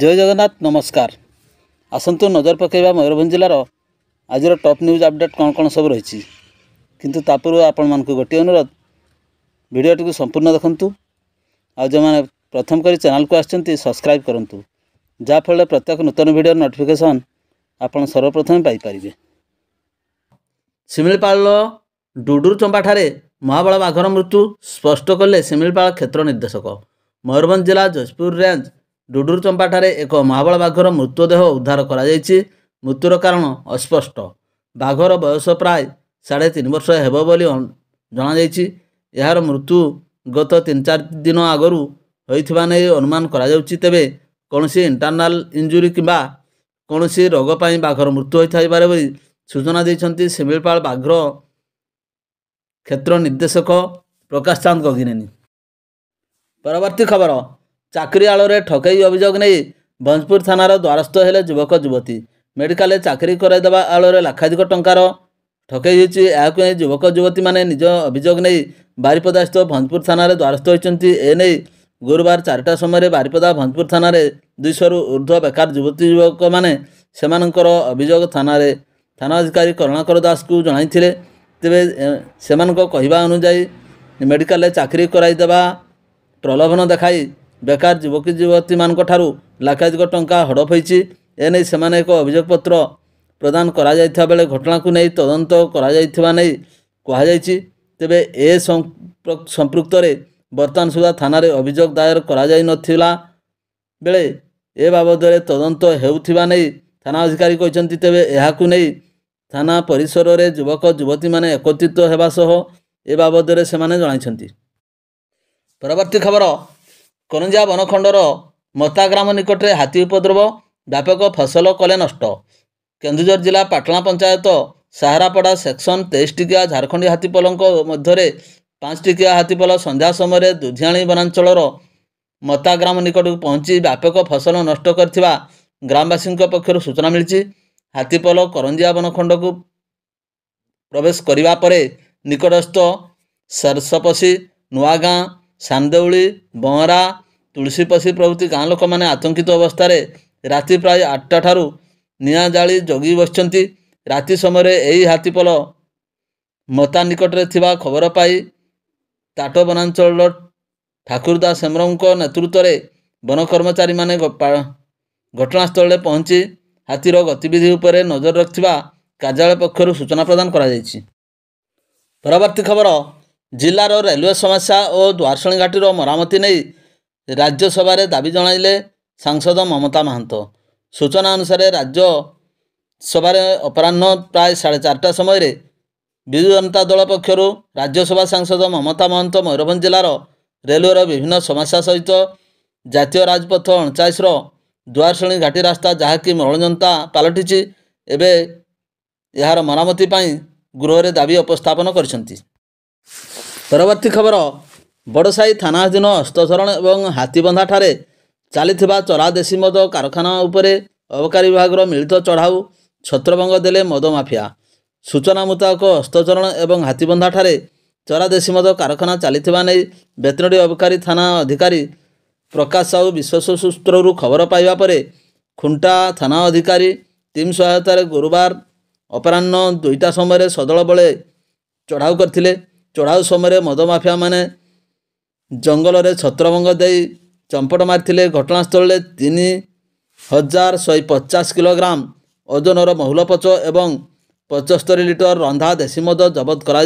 जय जगन्नाथ नमस्कार। आसतु नजर पकेबा मयूरभंज जिलार आज टॉप न्यूज अपडेट कौन कौन सब रही किंतु तापूर्व आपण मानक गोटे अनुरोध वीडियोटी को संपूर्ण देखंतु आ जो मैंने प्रथम करी चैनल को आछंती सब्सक्राइब करंतु जाफल प्रत्येक नूतन वीडियो नोटिफिकेशन आपण सर्वप्रथम पाई परिबे। शिमिलीपाल डुडुर चंपाठारे महाबल बाघर मृत्यु स्पष्ट कले शिमिलीपाल क्षेत्र निर्देशक। मयूरभंज जिला जजपुर रेंज डुडुर चंपाठारे एक महाबल बाघर मृतदेह उद्धार करा जायछि। मृत्युर कारण अस्पष्ट। बाघर बयस प्राय 3.5 वर्ष हेबो बोली जणा जायछि। यार मृत्यु गत 3-4 दिन आगरू होइथिबा नै अनुमान करा जाउछि। तेबे कोनोसी इंटरनल इंजुरी किबा कोनोसी रोग पई बाघर मृत्यु होइथाइ बारे बोली सूचना दैछन्ति शिमिलीपाल बाघर क्षेत्र निर्देशक प्रकाश चांद गगिनेनी। परवर्ती खबर चाकरी आलोरे ठकई अभियोग नहीं भंजपुर थानार द्वारस्थ हेले युवक युवती। मेडिकल चाकरी कराइदेवा आलोरे लाखाधिक टंकार ठकई होइछि। याकु युवक युवती माने निज अभियोग नहीं बारिपदा स्थित भंजपुर थानार द्वारस्थ होइछन्ति। एने गुरुवार 4टा समय बारिपदा भंजपुर थानार 200 रु ऊर्ध्व बेकार युवती युवक माने सेमानकर अभियोग थाना अधिकारी करुणाकर दास को जणाइथिले। तेबे सेमानक कहिबा अनुसार मेडिकल चाकरी कराइदेवा प्रलोभन देखाई बेकार युवक युवती मानक ठारू लाखाधिक टंका हड़प होइछि। एने सेमाने एक अभियोग पत्र प्रदान करा जाइथा बेले घटना को नहीं तदंत करा जाइथिबा नहीं कहा जाइछि। तेबे ए संपृक्त रे वर्तमान सुधा थाना रे अभियोग दायर करा जाई नथिला बेले ए बाबद रे तदंत हेउथिबा नहीं थाना अधिकारी कहिसंति। तेबे एहाकु नहीं थाना परिसर रे युवक युवती माने एकत्रित हेबा सह ए बाबद रे सेमाने जणाइछंति। परवर्ती खबर करंजिया बनखंडर मता ग्राम निकट में हाथी उपद्रव व्यापक फसल कले नष्ट। केन्दुझर जिला पाटला पंचायत साहारापड़ा सेक्शन 23 टिकिया झारखंडी हाथीपल मध्य 5 टिकिया हाथीपल संध्या समय दुधियाणी वनांचल मता ग्राम निकट को पहुंची व्यापक फसल नष्ट करथिबा ग्रामवासी पक्षर सूचना मिली। हाथीपल करंजिया बनखंड को प्रवेश करने पर निकटस्थ सरसपसी नुआगाँ सांदेउली बहरा तुलसीपसी प्रभृति गाँ लोक मैंने आतंकित अवस्था राति प्राय 8टा ठारू निआं जाली जगी बसिचंती। राति समय यही हाथीपल मता निकट में थिबा खबर पाई ताट वनांचल ठाकुरदास हेम्रम नेतृत्व में वन कर्मचारी माने घटनास्थल पहुंची हाथीर गतिविधि उपर नजर रखिबा कार्यालय पक्षर सूचना प्रदान करा जायछि। परवर्ती खबर जिलार रेलवे समस्या और द्वारशणी घाटीर मरामती नहीं राज्यसभा दाबी जणाइले सांसद ममता महांत। सूचना अनुसार राज्यसभा अपराह्न प्राय 4:30 समय विजु जनता दल पक्षर राज्यसभा सांसद ममता महांत मयूरभंज जिलार रेलवेर विभिन्न समस्या सहित जातीय राजपथ 39 द्वारशणी घाटी रास्ता जहाँकि मरणजंता पलटि एबे यार मरामती पाई गृह में दाबी उपस्थापन करछंती। परवर्ती खबर बड़साई थाना अधीन हस्तचरण और हाथीबंधा ठारे चलीथिबा चरा देशी मद कारखाना उपरे अबकारी विभाग मिलित चढ़ाऊ छत्रभंग देले मद माफिया। सूचना मुताबक हस्तचरण और हाथीबंधा ठारे चरा देशी मद कारखाना चलीथिबा नै बेतनडी अबकारी थाना अधिकारी प्रकाश साहू विश्वास सूत्रु खबर पाइबा परे खुंटा थाना अधिकारी टीम सहायतार गुरुवार अपराह्न 2टा समय सदल बले चढ़ाऊ करथिले। चढ़ाऊ समय मद माफिया माने जंगल रे छत्रभंग दे चंपट मारथिले। घटनास्थल 3150 किलोग्राम ओजनर महुलपच एवं 75 लिटर रंधा देशी मद जबत कर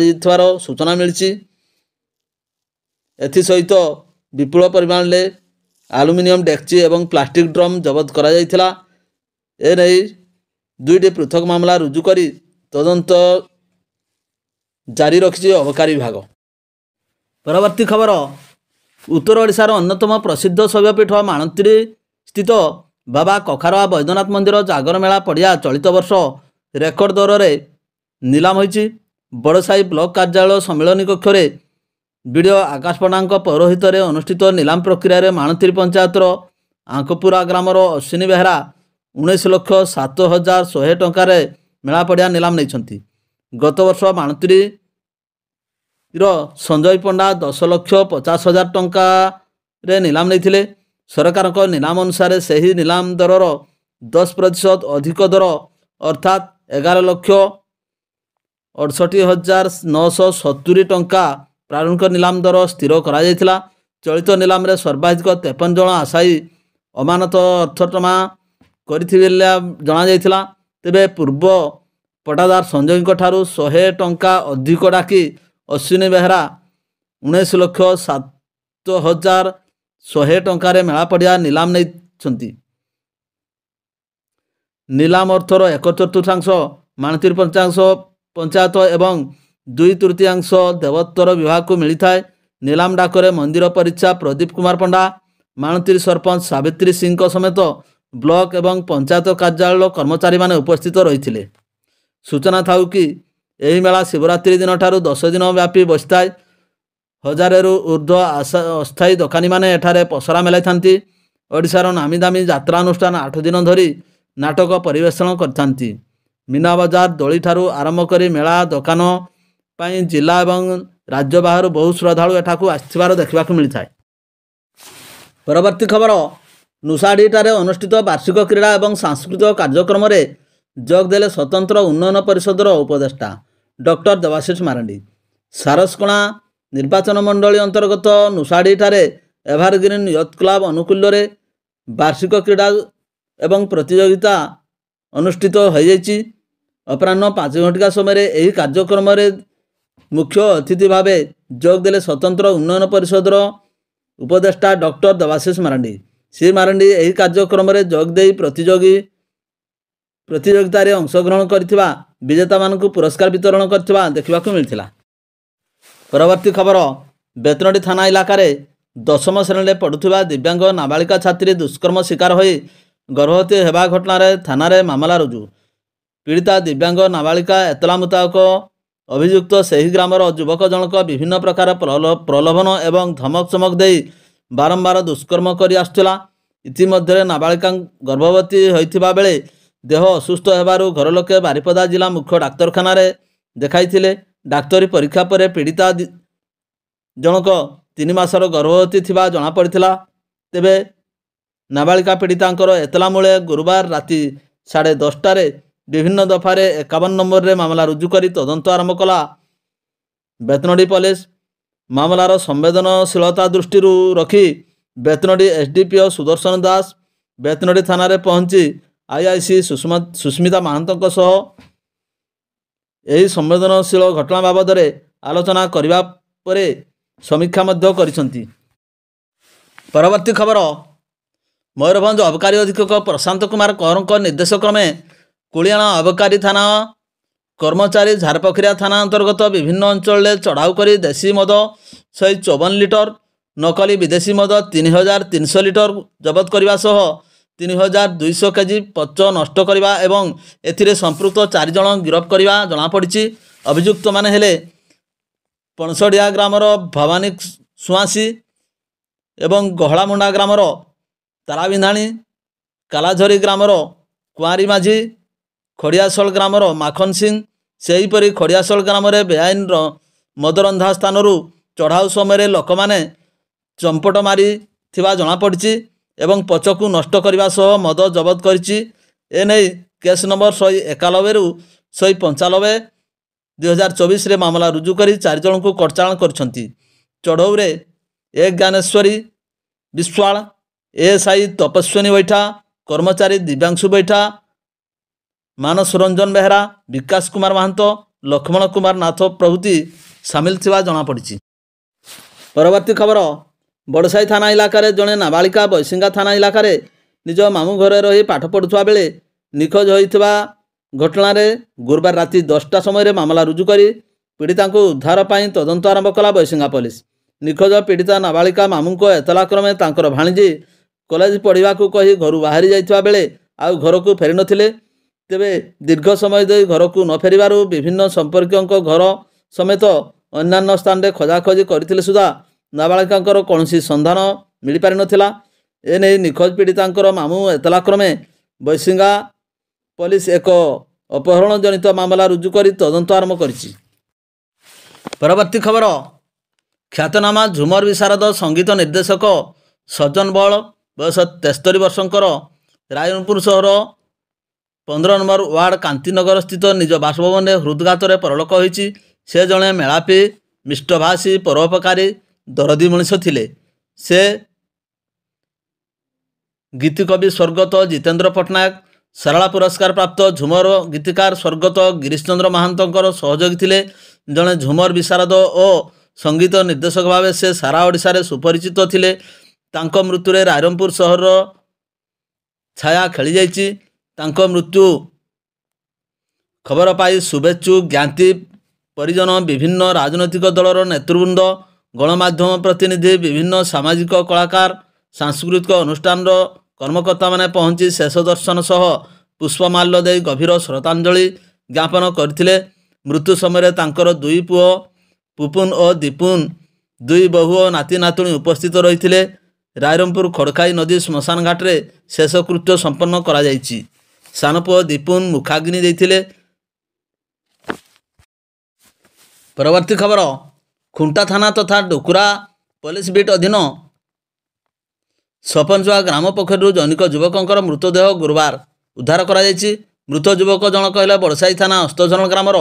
सूचना मिली। एसहित विपुल परिमाण में आलुमिनियम डेक्ची एवं प्लास्टिक ड्रम जबत करा जायथिला। एने 2टी पृथक मामला रुजु करी तदंत जारी रखी अबकारी विभाग। परवर्ती खबर उत्तर ओडिशार अन्यतम प्रसिद्ध शैवपीठ माणत्री स्थित बाबा कखारवा बैद्यनाथ मंदिर जागर मेला पड़िया चलित वर्ष रेकर्ड दर में निलाम होइछि। बड़साई ब्लॉक कार्यालय सम्मेलन कक्ष विडियो आकाश पण्डा पौरोहित अनुष्ठित निलाम प्रक्रिया माणत्री पंचायतर आंकपुरा ग्रामर अश्विनी बेहरा 19,07,100 टंकार मेला पड़िया निलाम नहीं। गत वर्ष माणत्री संजय पंडा 10,50,000 टंका रे निलाम नहीं। ସରକାରଙ୍କ ନିଲାମ ଅନୁସାରେ ସେହି ନିଲାମ ଦରର 10% ଅଧିକ ଦର ଅର୍ଥାତ୍ 11,68,970 ଟଙ୍କା ପ୍ରାରମ୍ଭିକ ନିଲାମ ଦର ସ୍ଥିର କରାଯାଇଥିଲା। ଚଳିତ ନିଲାମରେ ସର୍ବାଧିକ 53 ଜଣ ଆଶାୟୀ ଅମାନତ ଅର୍ଥ ଜମା କରିଥିବେ ଜଣାଯାଇଥିଲା। ତେବେ ପୂର୍ବ ପଟ୍ଟାଦାର ସଞ୍ଜୟଙ୍କ ଠାରୁ 100 ଟଙ୍କା ଅଧିକ ଡାକି ଅଶ୍ୱିନୀ ବେହେରା 19,07,100 ଟଙ୍କାରେ ମେଳା ପଡ଼ିଆ ନିଲାମ ନେଇଛନ୍ତି। ନିଲାମ ଅର୍ଥର 1/4 ମାଣତିର ପଞ୍ଚାୟତ ଏବଂ 2/3 ଦେବୋତ୍ତର ବିଭାଗକୁ ମିଳିଥାଏ। ନିଲାମ ଡାକରେ ମନ୍ଦିର ପରିଚ୍ଛା ପ୍ରଦୀପ କୁମାର ପଣ୍ଡା, ମାଣତିର ସରପଞ୍ଚ ସାବିତ୍ରୀ ସିଂଙ୍କ ସମେତ ବ୍ଲକ ଏବଂ ପଞ୍ଚାୟତ କାର୍ଯ୍ୟାଳୟର କର୍ମଚାରୀମାନେ ଉପସ୍ଥିତ ରହିଥିଲେ। ସୂଚନା ଥାଉ କି ଏହି ମେଳା ଶିବରାତ୍ରି ଦିନଠାରୁ 10 ଦିନ ବ୍ୟାପୀ ବସିଥାଏ। 1000ରୁ ଉର୍ଦ୍ଧ୍ୱ ଅସ୍ଥାୟୀ ଦୋକାନୀମାନେ ଏଠାରେ ପସରା ମେଲାଇଥାନ୍ତି। ଓଡ଼ିଶାର ନାମୀଦାମୀ ଯାତ୍ରାନୁଷ୍ଠାନ 8 ଦିନ ଧରି ନାଟକ ପରିବେଷଣ କରିଥାନ୍ତି। ମୀନା ବଜାର ଦୋଳିଠାରୁ ଆରମ୍ଭ କରି ମେଳା ଦୋକାନ ପାଇଁ ଜିଲ୍ଲା ଏବଂ ରାଜ୍ୟ ବାହାରୁ ବହୁ ଶ୍ରଦ୍ଧାଳୁ ଏଠାକୁ ଆସିଥିବାର ଦେଖିବାକୁ ମିଳିଥାଏ। ପରବର୍ତ୍ତୀ ଖବର, ନୂଷାଡିହିଠାରେ ଅନୁଷ୍ଠିତ ବାର୍ଷିକ କ୍ରୀଡ଼ା ଏବଂ ସାଂସ୍କୃତିକ କାର୍ଯ୍ୟକ୍ରମରେ ଯୋଗ ଦେଲେ ସ୍ୱତନ୍ତ୍ର ଉନ୍ନୟନ ପରିଷଦର ଉପଦେଷ୍ଟା ଡକ୍ଟର ଦେବାଶିଷ ମାରାଣ୍ଡି। ସାରସକଣା ନିର୍ବାଚନ ମଣ୍ଡଳୀ ଅନ୍ତର୍ଗତ ନୂଷାଡିହିଠାରେ ଏଭରଗ୍ରୀନ୍ ୟୁଥ୍ କ୍ଲବ ଅନୁକୂଲ୍ୟରେ ବାର୍ଷିକ କ୍ରୀଡ଼ା ଏବଂ ପ୍ରତିଯୋଗିତା ଅନୁଷ୍ଠିତ ହୋଇଯାଇଛି। ଅପରାହ୍ନ 5 ଘଟିକା ସମୟରେ ଏହି କାର୍ଯ୍ୟକ୍ରମରେ ମୁଖ୍ୟ ଅତିଥି ଭାବେ ଯୋଗ ଦେଲେ ସ୍ୱତନ୍ତ୍ର ଉନ୍ନୟନ ପରିଷଦର ଉପଦେଷ୍ଟା ଡକ୍ଟର ଦେବାଶିଷ ମାରାଣ୍ଡି। ଶ୍ରୀ ମାରାଣ୍ଡି ଏହି କାର୍ଯ୍ୟକ୍ରମରେ ଯୋଗ ଦେଇ ପ୍ରତିଯୋଗିତାରେ ଅଂଶଗ୍ରହଣ କରିଥିବା ବିଜେତାମାନଙ୍କୁ ପୁରସ୍କାର ବିତରଣ କରିଥିବା ଦେଖିବାକୁ ମିଳିଥିଲା। ପରବର୍ତ୍ତୀ ଖବର, ବେତନଟୀ ଥାନା ଇଲାକାରେ 10ମ ଶ୍ରେଣୀରେ ପଢ଼ୁଥିବା ଦିବ୍ୟାଙ୍ଗ ନାବାଳିକା ଛାତ୍ରୀ ଦୁଷ୍କର୍ମ ଶିକାର ହୋଇ ଗର୍ଭବତୀ ହେବା ଘଟଣାରେ ଥାନାରେ ମାମଲା ରୁଜୁ। ପୀଡ଼ିତା ଦିବ୍ୟାଙ୍ଗ ନାବାଳିକା ଏତଲା ମୁତାବକ ଅଭିଯୁକ୍ତ ସେହି ଗ୍ରାମର ଯୁବକ ଜଣକ ବିଭିନ୍ନ ପ୍ରକାର ପ୍ରଲୋଭନ ଏବଂ ଧମକ ଚମକ ଦେଇ ବାରମ୍ବାର ଦୁଷ୍କର୍ମ କରି ଆସୁଥିଲା। ଇତିମଧ୍ୟରେ ନାବାଳିକା ଗର୍ଭବତୀ ହୋଇଥିବା ବେଳେ ଦେହ ଅସୁସ୍ଥ ହେବାରୁ ଘରଲୋକେ ବାରିପଦା ଜିଲ୍ଲା ମୁଖ୍ୟ ଡାକ୍ତରଖାନାରେ ଦେଖାଇଥିଲେ। ଡାକ୍ତରୀ ପରୀକ୍ଷା ପରେ ପୀଡ଼ିତା ଜଣକ 3 ମାସର ଗର୍ଭବତୀ ଥିବା ଜଣାପଡ଼ିଥିଲା। ତେବେ ନାବାଳିକା ପୀଡ଼ିତାଙ୍କର ଏତଲା ମୂଳେ ଗୁରୁବାର ରାତି 10:30ଟାରେ ବିଭିନ୍ନ ଦଫାରେ 51 ନମ୍ବରରେ ମାମଲା ରୁଜୁ କରି ତଦନ୍ତ ଆରମ୍ଭ କଲା ବେତନଟୀ ପୋଲିସ। ମାମଲାର ସମ୍ବେଦନଶୀଳତା ଦୃଷ୍ଟିରୁ ରଖି ବେତନଟୀ ଏସ୍ଡିପିଓ ସୁଦର୍ଶନ ଦାସ ବେତନଟୀ ଥାନାରେ ପହଞ୍ଚି ଆଇଆଇସି ସୁସ୍ମିତା ମହାନ୍ତଙ୍କ ସହ ଏହି ସମ୍ବେଦନଶୀଳ ଘଟଣା ବାବଦରେ ଆଲୋଚନା କରିବା ପରେ ସମୀକ୍ଷା ମଧ୍ୟ କରିଛନ୍ତି। ପରବର୍ତ୍ତୀ ଖବର, ମୟୂରଭଞ୍ଜ ଅବକାରୀ ଅଧୀକ୍ଷକ ପ୍ରଶାନ୍ତ କୁମାର କୌରଙ୍କ ନିର୍ଦ୍ଦେଶ କ୍ରମେ କୁଳିଆଣା ଅବକାରୀ ଥାନା କର୍ମଚାରୀ ଝାରପୋଖରିଆ ଥାନା ଅନ୍ତର୍ଗତ ବିଭିନ୍ନ ଅଞ୍ଚଳରେ ଚଢ଼ାଉ କରି ଦେଶୀ ମଦ 154 ଲିଟର, ନକଲି ବିଦେଶୀ ମଦ 3300 ଲିଟର ଜବତ କରିବା ସହ 3200 କେଜି ପଚ ନଷ୍ଟ କରିବା ଏବଂ ଏଥିରେ ସମ୍ପୃକ୍ତ 4 ଜଣ ଗିରଫ କରିବା ଜଣାପଡ଼ିଛି। ଅଭିଯୁକ୍ତମାନେ ହେଲେ ପଣସଡ଼ିଆ ଗ୍ରାମର ଭବାନୀ ସୁଆଁସୀ ଏବଂ ଗହଳାମୁଣ୍ଡା ଗ୍ରାମର ତାରାବିନ୍ଧାଣୀ, କାଲାଝରି ଗ୍ରାମର କୁଆଁରୀ ମାଝୀ, ଖଡ଼ିଆଶଳ ଗ୍ରାମର ମାଖନ ସିଂ। ସେହିପରି ଖଡ଼ିଆଶଳ ଗ୍ରାମରେ ବେଆଇନ ମଦରନ୍ଧା ସ୍ଥାନରୁ ଚଢ଼ାଉ ସମୟରେ ଲୋକମାନେ ଚମ୍ପଟ ମାରିଥିବା ଜଣାପଡ଼ିଛି ଏବଂ ପଚକୁ ନଷ୍ଟ କରିବା ସହ ମଦ ଜବତ କରିଛି। ଏନେଇ କେସ୍ ନମ୍ବର 191ରୁ 195 2024ରେ ମାମଲା ରୁଜୁ କରି 4 ଜଣଙ୍କୁ କୋର୍ଟ ଚାଲାଣ କରିଛନ୍ତି। ଚଢ଼ଉରେ ଏ ଜ୍ଞାନେଶ୍ୱରୀ ବିଶ୍ୱାଳ, ଏଏସ୍ଆଇ ତପସ୍ୱିନୀ ବୈଠା, କର୍ମଚାରୀ ଦିବ୍ୟାଂଶୁ ବୈଠା, ମାନସ ରଞ୍ଜନ ବେହେରା, ବିକାଶ କୁମାର ମହାନ୍ତ, ଲକ୍ଷ୍ମଣ କୁମାର ନାଥ ପ୍ରଭୃତି ସାମିଲ ଥିବା ଜଣାପଡ଼ିଛି। ପରବର୍ତ୍ତୀ ଖବର, ବଡ଼ସାହି ଥାନା ଇଲାକାରେ ଜଣେ ନାବାଳିକା ବୈଶିଙ୍ଗା ଥାନା ଇଲାକାରେ ନିଜ ମାମୁଁ ଘରେ ରହି ପାଠ ପଢ଼ୁଥିବା ବେଳେ ନିଖୋଜ ହୋଇଥିବା ଘଟଣାରେ ଗୁରୁବାର ରାତି 10ଟା ସମୟରେ ମାମଲା ରୁଜୁ କରି ପୀଡ଼ିତାଙ୍କୁ ଉଦ୍ଧାର ପାଇଁ ତଦନ୍ତ ଆରମ୍ଭ କଲା ବୈଶିଙ୍ଗା ପୋଲିସ। ନିଖୋଜ ପୀଡ଼ିତା ନାବାଳିକା ମାମୁଁଙ୍କ ଏତଲା କ୍ରମେ ତାଙ୍କର ଭାଣିଜୀ କଲେଜ ପଢ଼ିବାକୁ କହି ଘରୁ ବାହାରି ଯାଇଥିବା ବେଳେ ଆଉ ଘରକୁ ଫେରିନଥିଲେ। ତେବେ ଦୀର୍ଘ ସମୟ ଧରି ଘରକୁ ନ ଫେରିବାରୁ ବିଭିନ୍ନ ସମ୍ପର୍କୀୟଙ୍କ ଘର ସମେତ ଅନ୍ୟାନ୍ୟ ସ୍ଥାନରେ ଖୋଜାଖୋଜି କରିଥିଲେ ସୁଦ୍ଧା ନାବାଳିକାଙ୍କର କୌଣସି ସନ୍ଧାନ ମିଳିପାରିନଥିଲା। ଏନେଇ ନିଖୋଜ ପୀଡ଼ିତାଙ୍କର ମାମୁଁ ଏତଲା କ୍ରମେ ବୈଶିଙ୍ଗା ପୋଲିସ ଏକ ଅପହରଣ ଜନିତ ମାମଲା ରୁଜୁ କରି ତଦନ୍ତ ଆରମ୍ଭ କରିଛି। ପରବର୍ତ୍ତୀ ଖବର, ଖ୍ୟାତନାମା ଝୁମର ବିଶାରଦ ସଙ୍ଗୀତ ନିର୍ଦ୍ଦେଶକ ସଜ୍ଜନ ବଳ ବୟସ 73 ବର୍ଷଙ୍କର ରାୟରଙ୍ଗପୁର ସହର 15 ନମ୍ବର ୱାର୍ଡ କାନ୍ତିନଗର ସ୍ଥିତ ନିଜ ବାସଭବନରେ ହୃଦଘାତରେ ପରଲୋକ ହୋଇଛି। ସେ ଜଣେ ମେଳାପୀ, ମିଷ୍ଟଭାଷୀ, ପରୋପକାରୀ, ଦରଦୀ ମଣିଷ ଥିଲେ। ସେ ଗୀତିକବି ସ୍ୱର୍ଗତ ଜିତେନ୍ଦ୍ର ପଟ୍ଟନାୟକ, ସାରଳା ପୁରସ୍କାର ପ୍ରାପ୍ତ ଝୁମର ଗୀତିକାର ସ୍ୱର୍ଗତ ଗିରୀଶ ଚନ୍ଦ୍ର ମହାନ୍ତଙ୍କର ସହଯୋଗୀ ଥିଲେ। ଜଣେ ଝୁମର ବିଶାରଦ ଓ ସଙ୍ଗୀତ ନିର୍ଦ୍ଦେଶକ ଭାବେ ସେ ସାରା ଓଡ଼ିଶାରେ ସୁପରିଚିତ ଥିଲେ। ତାଙ୍କ ମୃତ୍ୟୁରେ ରାୟରଙ୍ଗପୁର ସହରର ଛାୟା ଖେଳିଯାଇଛି। ତାଙ୍କ ମୃତ୍ୟୁ ଖବର ପାଇ ଶୁଭେଚ୍ଛୁ, ଜ୍ଞାତି, ପରିଜନ, ବିଭିନ୍ନ ରାଜନୈତିକ ଦଳର ନେତୃବୃନ୍ଦ, ଗଣମାଧ୍ୟମ ପ୍ରତିନିଧି, ବିଭିନ୍ନ ସାମାଜିକ କଳାକାର, ସାଂସ୍କୃତିକ ଅନୁଷ୍ଠାନର କର୍ମକର୍ତ୍ତାମାନେ ପହଞ୍ଚି ଶେଷ ଦର୍ଶନ ସହ ପୁଷ୍ପମାଲ୍ୟ ଦେଇ ଗଭୀର ଶ୍ରଦ୍ଧାଞ୍ଜଳି ଜ୍ଞାପନ କରିଥିଲେ। ମୃତ୍ୟୁ ସମୟରେ ତାଙ୍କର 2 ପୁଅ ପୁପୁନ ଓ ଦୀପୁନ, 2 ବୋହୂ ଓ ନାତି ନାତୁଣୀ ଉପସ୍ଥିତ ରହିଥିଲେ। ରାୟରଙ୍ଗପୁର ଖଡ଼ଖାଇ ନଦୀ ଶ୍ମଶାନ ଘାଟରେ ଶେଷକୃତ୍ୟ ସମ୍ପନ୍ନ କରାଯାଇଛି। ସାନ ପୁଅ ଦୀପୁନ ମୁଖାଗ୍ନି ଦେଇଥିଲେ। ପରବର୍ତ୍ତୀ ଖବର, ଖୁଣ୍ଟା ଥାନା ତଥା ଡୁକୁରା ପୋଲିସ ବିଟ୍ ଅଧୀନ ସପଞ୍ଚୁଆ ଗ୍ରାମ ପୋଖରୀରୁ ଜନୈକ ଯୁବକଙ୍କର ମୃତଦେହ ଗୁରୁବାର ଉଦ୍ଧାର କରାଯାଇଛି। ମୃତ ଯୁବକ ଜଣକ ହେଲେ ବଡ଼ସାହି ଥାନା ଅସ୍ତଝରଣ ଗ୍ରାମର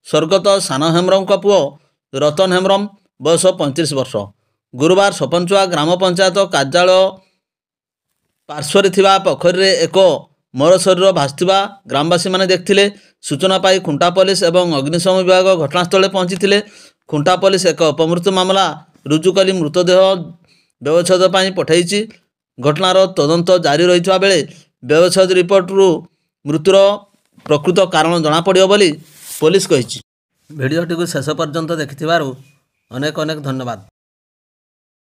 ସ୍ୱର୍ଗତ ସାନ ହେମ୍ରମଙ୍କ ପୁଅ ରତନ ହେମ୍ରମ, ବୟସ 35 ବର୍ଷ। ଗୁରୁବାର ସପଞ୍ଚୁଆ ଗ୍ରାମ ପଞ୍ଚାୟତ କାର୍ଯ୍ୟାଳୟ ପାର୍ଶ୍ୱରେ ଥିବା ପୋଖରୀରେ ଏକ ମର ଶରୀର ଭାସୁଥିବା ଗ୍ରାମବାସୀମାନେ ଦେଖିଥିଲେ। ସୂଚନା ପାଇ ଖୁଣ୍ଟା ପୋଲିସ ଏବଂ ଅଗ୍ନିଶମ ବିଭାଗ ଘଟଣାସ୍ଥଳରେ ପହଞ୍ଚିଥିଲେ। ଖୁଣ୍ଟା ପୋଲିସ ଏକ ଅପମୃତ୍ୟୁ ମାମଲା ରୁଜୁ କରି ମୃତଦେହ ବ୍ୟବଚ୍ଛେଦ ପାଇଁ ପଠାଇଛି। ଘଟଣାର ତଦନ୍ତ ଜାରି ରହିଥିବା ବେଳେ ବ୍ୟବଚ୍ଛେଦ ରିପୋର୍ଟରୁ ମୃତ୍ୟୁର ପ୍ରକୃତ କାରଣ ଜଣାପଡ଼ିବ ବୋଲି ପୋଲିସ କହିଛି। ଭିଡ଼ିଓଟିକୁ ଶେଷ ପର୍ଯ୍ୟନ୍ତ ଦେଖିଥିବାରୁ ଅନେକ ଅନେକ ଧନ୍ୟବାଦ।